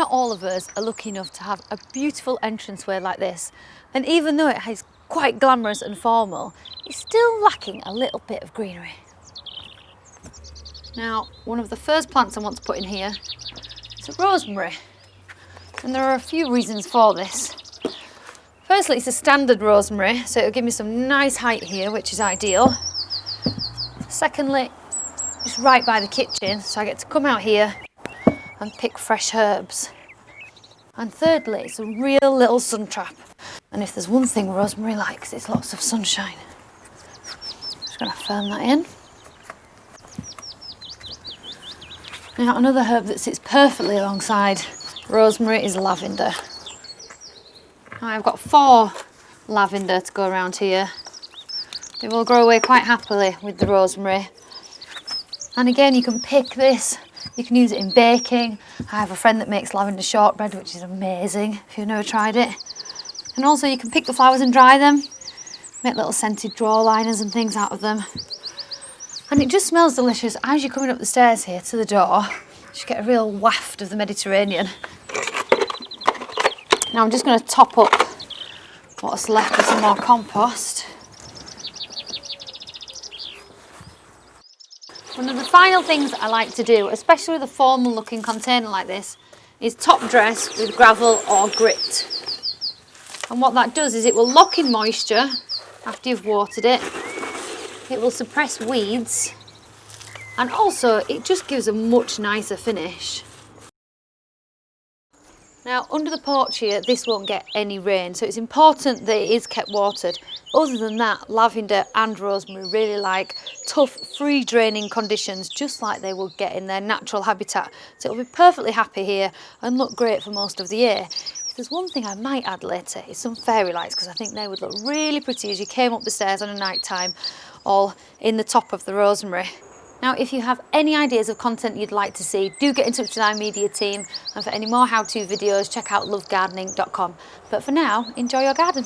not all of us are lucky enough to have a beautiful entranceway like this, and even though it is quite glamorous and formal, it's still lacking a little bit of greenery. Now, one of the first plants I want to put in here is a rosemary, and there are a few reasons for this. Firstly, it's a standard rosemary, so it'll give me some nice height here, which is ideal. Secondly, it's right by the kitchen, so I get to come out here and pick fresh herbs. And thirdly, it's a real little sun trap. And if there's one thing rosemary likes, it's lots of sunshine. Just gonna firm that in. Now, another herb that sits perfectly alongside rosemary is lavender. Now, I've got 4 lavender to go around here. They will grow away quite happily with the rosemary. And again, you can pick this, you can use it in baking. I have a friend that makes lavender shortbread, which is amazing if you've never tried it. And also you can pick the flowers and dry them, make little scented drawer liners and things out of them. And it just smells delicious as you're coming up the stairs here to the door. You just get a real waft of the Mediterranean. Now I'm just going to top up what's left with some more compost. One of the final things I like to do, especially with a formal looking container like this, is top dress with gravel or grit. And what that does is it will lock in moisture after you've watered it. It will suppress weeds, and also it just gives a much nicer finish. Now, under the porch here, this won't get any rain, so it's important that it is kept watered. Other than that, lavender and rosemary really like tough, free draining conditions, just like they would get in their natural habitat. So it'll be perfectly happy here and look great for most of the year. If there's one thing I might add later, is some fairy lights, because I think they would look really pretty as you came up the stairs on a night time, all in the top of the rosemary. Now, if you have any ideas of content you'd like to see, do get in touch with our media team. And for any more how-to videos, check out lovegardening.com. But for now, enjoy your garden.